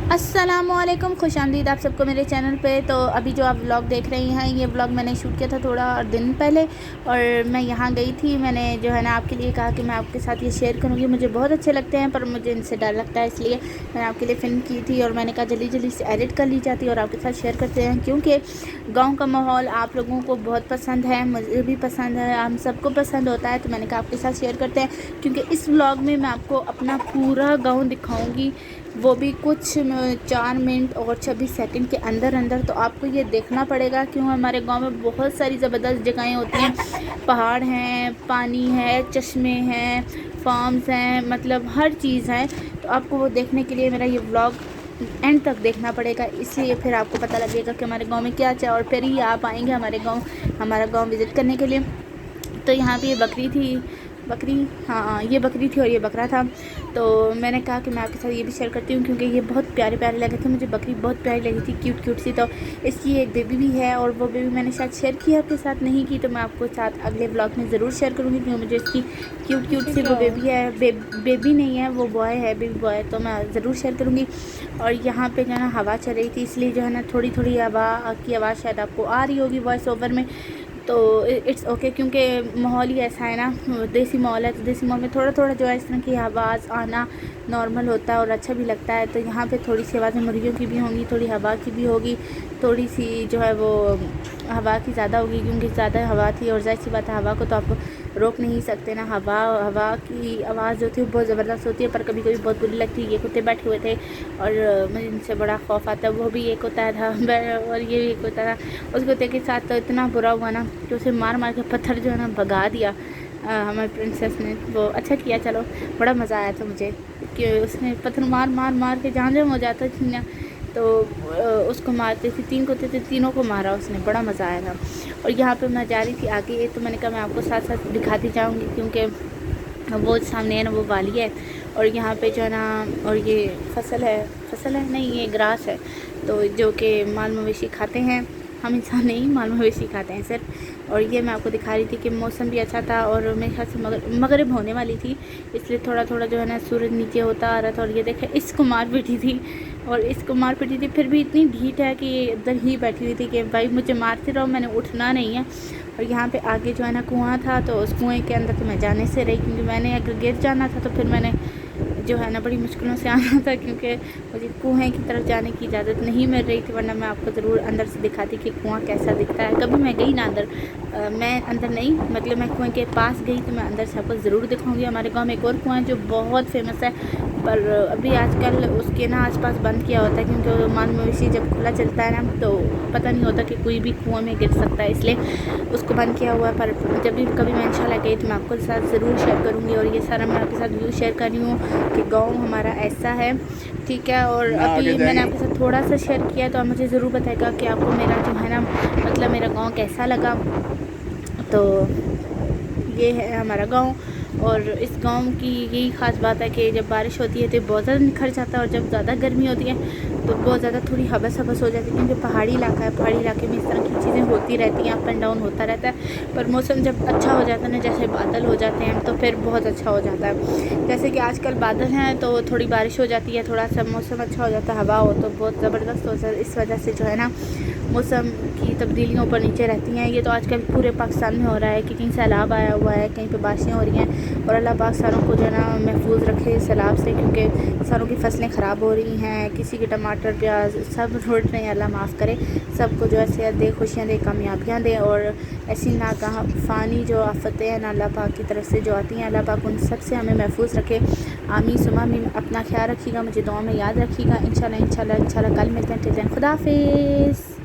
अस्सलामुअलैकुम, खुशामदीद आप सबको मेरे चैनल पे। तो अभी जो आप व्लॉग देख रही हैं, ये व्लॉग मैंने शूट किया था थोड़ा दिन पहले, और मैं यहाँ गई थी। मैंने जो है ना आपके लिए कहा कि मैं आपके साथ ये शेयर करूँगी। मुझे बहुत अच्छे लगते हैं पर मुझे इनसे डर लगता है, इसलिए मैंने आपके लिए फ़िल्म की थी और मैंने कहा जल्दी जल्दी से एडिट कर ली जाती और आपके साथ शेयर करते हैं, क्योंकि गाँव का माहौल आप लोगों को बहुत पसंद है, मुझे भी पसंद है, हम सबको पसंद होता है। तो मैंने कहा आपके साथ शेयर करते हैं, क्योंकि इस व्लॉग में मैं आपको अपना पूरा गाँव दिखाऊँगी, वो भी कुछ 4 मिनट और 26 सेकंड के अंदर। तो आपको ये देखना पड़ेगा, क्यों हमारे गांव में बहुत सारी ज़बरदस्त जगहें होती हैं। पहाड़ हैं, पानी है, चश्मे हैं, फार्म्स हैं, मतलब हर चीज़ है। तो आपको वो देखने के लिए मेरा ये व्लॉग एंड तक देखना पड़ेगा, इसलिए फिर आपको पता लगेगा कि हमारे गांव में क्या क्या, और फिर ही आप आएंगे हमारा गांव विज़िट करने के लिए। तो यहाँ पे ये बकरी, हाँ ये बकरी थी और ये बकरा था। तो मैंने कहा कि मैं आपके साथ ये भी शेयर करती हूँ, क्योंकि ये बहुत प्यारे प्यारे लगे थे मुझे। बकरी बहुत प्यारी लगी थी, क्यूट क्यूट सी। तो इसकी एक बेबी भी है, और वो बेबी मैंने शायद शेयर की आपके साथ, नहीं की तो मैं आपको साथ अगले ब्लॉग में ज़रूर शेयर करूँगी, क्योंकि मुझे इसकी क्यूट क्यूट सी वो बेबी है। बेबी नहीं है, वो बॉय है, बेबी बॉय, तो मैं ज़रूर शेयर करूँगी। और यहाँ पर जो है ना हवा चल रही थी, इसलिए जो है ना थोड़ी थोड़ी हवा की आवाज़ शायद आपको आ रही होगी वॉइस ओवर में। तो इट्स ओके, क्योंकि माहौल ही ऐसा है ना, देसी माहौल है। तो देसी माहौल में थोड़ा थोड़ा जो है इस तरह की आवाज़ आना नॉर्मल होता है और अच्छा भी लगता है। तो यहाँ पे थोड़ी सी आवाज़ें मुर्गियों की भी होंगी, थोड़ी हवा की भी होगी, थोड़ी सी जो है वो हवा की ज़्यादा होगी, क्योंकि ज़्यादा हवा थी। और जाहिर सी बात है, हवा को तो आप रोक नहीं सकते ना। हवा की आवाज़ जो थी वो बहुत ज़बरदस्त होती है, पर कभी कभी बहुत बुरी लगती है। ये कुत्ते बैठे हुए थे और मुझे इनसे बड़ा खौफ आता है। वो भी एक कुत्ता था और ये भी एक कुत्ता था। उस कुत्ते के साथ तो इतना बुरा हुआ ना कि उसे मार मार के पत्थर जो है ना भगा दिया हमारी प्रिंसेस ने। वो अच्छा किया, चलो बड़ा मज़ा आया था मुझे, कि उसने पत्थर मार मार मार के जान हो जाता थी ना, तो उसको मारते थे। 3 कुत्ते थे, तीनों को मारा उसने, बड़ा मज़ा आया था। और यहाँ पे मैं जा रही थी आगे, तो मैंने कहा मैं आपको साथ साथ दिखाती जाऊँगी, क्योंकि वो सामने है ना वो वाली है। और यहाँ पे जो है ना, और ये फसल है नहीं, ये ग्रास है, तो जो कि माल मवेशी खाते हैं। हम इंसान नहीं, माल मवेशी खाते हैं सिर्फ। और ये मैं आपको दिखा रही थी कि मौसम भी अच्छा था, और मेरे ख्याल से मगरिब होने वाली थी, इसलिए थोड़ा थोड़ा जो है ना सूरज नीचे होता आ रहा था। और ये देखे इसको मार पीटी थी, और इसको मार पीटी थी, फिर भी इतनी ढीठ है कि ये इधर ही बैठी हुई थी कि भाई मुझे मारते रहो, मैंने उठना नहीं है। और यहाँ पे आगे जो है ना कुआं था, तो उस कुएँ के अंदर तो मैं जाने से रही, क्योंकि मैंने अगर गिर जाना था तो फिर मैंने जो है ना बड़ी मुश्किलों से आना था, क्योंकि मुझे कुएँ की तरफ जाने की इजाज़त नहीं मिल रही थी, वरना मैं आपको ज़रूर अंदर से दिखाती कि कुआँ कैसा दिखता है। कभी मैं गई ना अंदर, मैं अंदर नहीं, मतलब मैं कुएँ के पास गई तो मैं अंदर से आपको ज़रूर दिखाऊंगी। हमारे गांव में एक और कुआँ है जो बहुत फेमस है, पर अभी आजकल उसके ना आसपास बंद किया होता है, क्योंकि माल मवेशी जब खुला चलता है ना, तो पता नहीं होता कि कोई भी कुआँ में गिर सकता है, इसलिए उसको बंद किया हुआ है। पर जब भी कभी मैं इंशाल्लाह गई तो मैं आपके साथ ज़रूर शेयर करूँगी। और ये सारा मैं आपके साथ व्यू शेयर कर रही हूँ कि गाँव हमारा ऐसा है, ठीक है। और अभी मैंने आपके साथ थोड़ा सा शेयर किया, तो आप मुझे ज़रूर बताएगा कि आपको मेरा जो है ना, मतलब मेरा गाँव कैसा लगा। तो ये है हमारा गांव, और इस गांव की यही ख़ास बात है कि जब बारिश होती है तो बहुत ज़्यादा निखर जाता है, और जब ज़्यादा गर्मी होती है तो बहुत ज़्यादा थोड़ी हवस हो जाती है, क्योंकि पहाड़ी इलाका है। पहाड़ी इलाके में इस तरह की चीज़ें होती रहती हैं, अप एंड डाउन होता रहता है। पर मौसम जब अच्छा हो जाता है ना, जैसे बादल हो जाते हैं, तो फिर बहुत अच्छा हो जाता है। जैसे कि आजकल बादल हैं तो थोड़ी बारिश हो जाती है, थोड़ा सा मौसम अच्छा हो जाता है, हवा हो तो बहुत ज़बरदस्त हो जाता है। इस वजह से जो है ना मौसम की तब्दीलियाँ ऊपर नीचे रहती हैं। ये तो आजकल पूरे पाकिस्तान में हो रहा है कि कहीं सैलाब आया हुआ है, कहीं पे बारिशें हो रही हैं। और अल्लाह पाक सारों को जो है ना महफूज रखे सैलाब से, क्योंकि सारों की फसलें ख़राब हो रही हैं, किसी के टमाटर प्याज सब रुट रहे हैं। अल्लाह माफ़ करे, सबको जो है सेहत दे, खुशियाँ दे, कामयाबियाँ दे। और ऐसी नाकाफ़ानी जो आफतें हैं ना अल्लाह पाक की तरफ से जो आती हैं, अल्लाह पाक उन सब से हमें महफूज रखे। आमीन सुमा आमीन। अपना ख्याल रखिएगा, मुझे दुआ में याद रखिएगा। इंशाल्लाह कल मिलते हैं। टिल देन खुदा हाफिज़।